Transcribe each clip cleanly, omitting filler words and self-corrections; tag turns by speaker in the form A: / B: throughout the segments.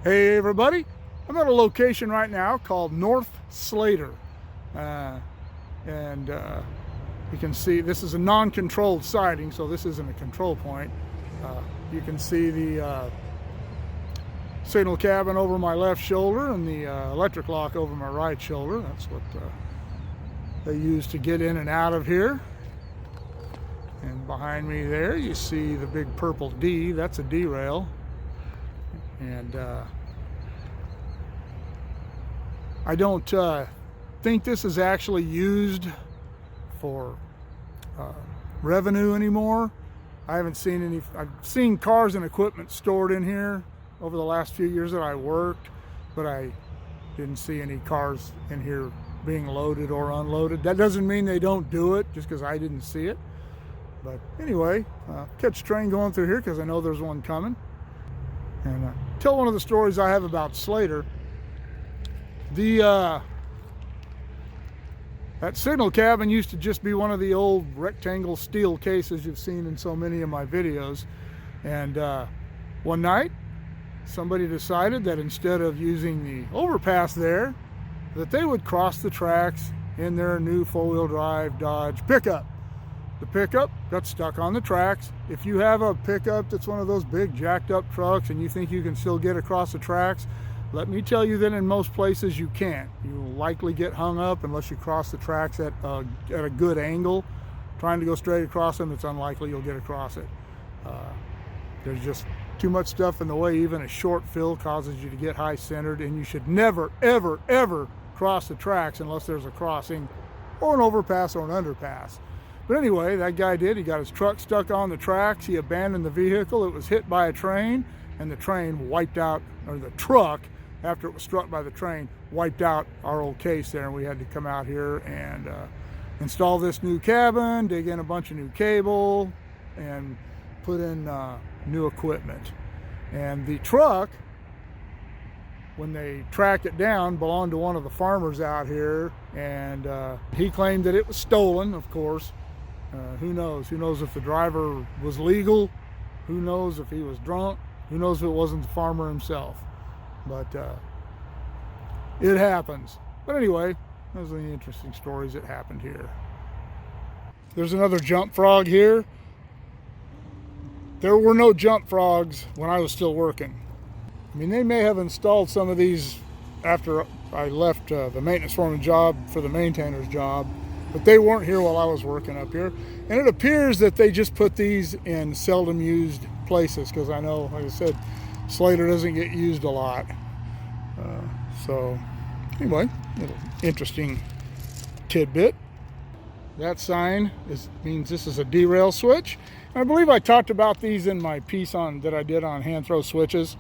A: Hey everybody, I'm at a location right now called North Slater, and you can see this is a non-controlled sighting, so this isn't a control point. You can see the signal cabin over my left shoulder and the electric lock over my right shoulder. That's what they use to get in and out of here. And behind me there you see the big purple D, that's a derail. And I don't think this is actually used for revenue anymore. I haven't seen any. I've seen cars and equipment stored in here over the last few years that I worked, but I didn't see any cars in here being loaded or unloaded. That doesn't mean they don't do it just because I didn't see it. But anyway, catch a train going through here because I know there's one coming. And tell one of the stories I have about Slater. That signal cabin used to just be one of the old rectangle steel cases you've seen in so many of my videos. And one night, somebody decided that instead of using the overpass there, that they would cross the tracks in their new four-wheel drive Dodge pickup. The pickup got stuck on the tracks. If you have a pickup that's one of those big jacked up trucks and you think you can still get across the tracks, let me tell you that in most places you can't. You will likely get hung up unless you cross the tracks at a good angle. Trying to go straight across them, it's unlikely you'll get across it. There's just too much stuff in the way. Even a short fill causes you to get high centered, and you should never, ever, ever cross the tracks unless there's a crossing or an overpass or an underpass. But anyway, that guy did. He got his truck stuck on the tracks. He abandoned the vehicle. It was hit by a train, and the train wiped out, or the truck, after it was struck by the train, wiped out our old case there. And we had to come out here and install this new cabin, dig in a bunch of new cable, and put in new equipment. And the truck, when they tracked it down, belonged to one of the farmers out here, and he claimed that it was stolen, of course. Who knows? Who knows if the driver was legal? Who knows if he was drunk? Who knows if it wasn't the farmer himself? But it happens. But anyway, those are the interesting stories that happened here. There's another jump frog here. There were no jump frogs when I was still working. I mean, they may have installed some of these after I left the maintenance foreman job for the maintainer's job, but they weren't here while I was working up here. And it appears that they just put these in seldom used places, because I know, like I said, Slater doesn't get used a lot. So anyway, little interesting tidbit. That sign means this is a derail switch. And I believe I talked about these in my piece that I did on hand throw switches.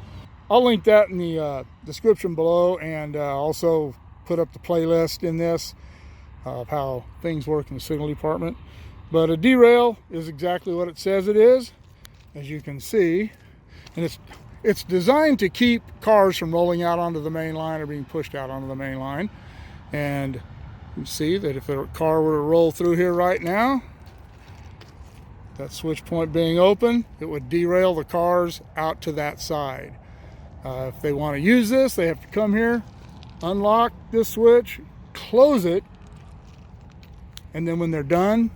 A: I'll link that in the description below, and also put up the playlist in this of how things work in the signal department. But a derail is exactly what it says it is, as you can see. And it's designed to keep cars from rolling out onto the main line or being pushed out onto the main line. And you can see that if a car were to roll through here right now, that switch point being open, it would derail the cars out to that side. If they want to use this, they have to come here, unlock this switch, close it, and then when they're done,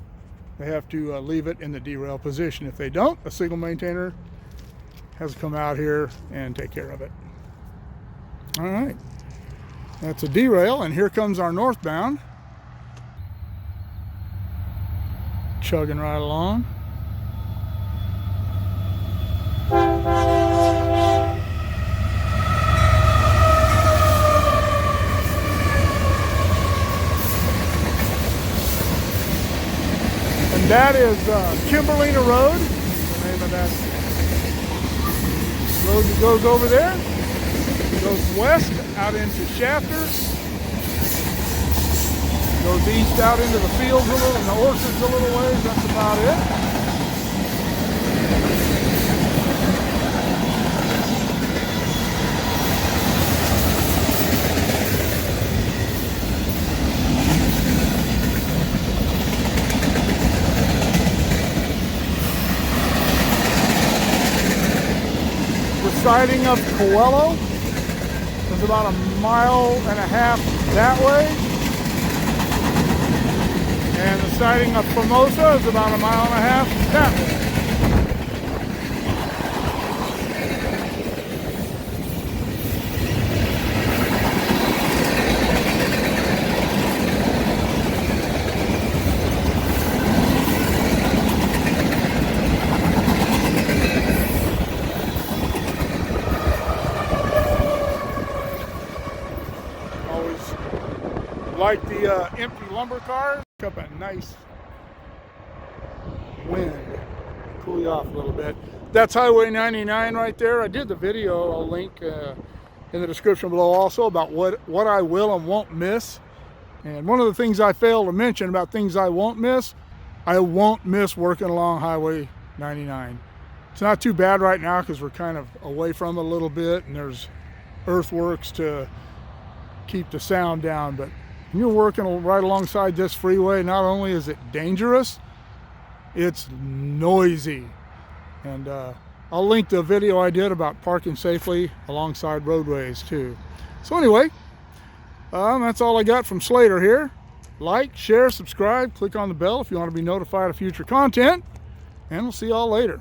A: they have to leave it in the derail position. If they don't, a signal maintainer has to come out here and take care of it. All right, that's a derail, and here comes our northbound, chugging right along. That is Kimberlina Road, the name of that road that goes over there. It goes west out into Shafter, goes east out into the fields a little, and the orchards a little ways. That's about it. Siding of Coelho. is about 1.5 miles that way. And the siding of Formosa is about 1.5 miles that way. Like the empty lumber cars, pick up a nice wind, cool you off a little bit. That's Highway 99 right there. I did the video, I'll link in the description below also, about what I will and won't miss. And one of the things I failed to mention about things I won't miss working along Highway 99. It's not too bad right now because we're kind of away from it a little bit, and there's earthworks to keep the sound down. But when you're working right alongside this freeway, not only is it dangerous, it's noisy. And I'll link the video I did about parking safely alongside roadways too. So anyway, that's all I got from Slater here. Like, share, subscribe, click on the bell if you want to be notified of future content, and we'll see y'all later.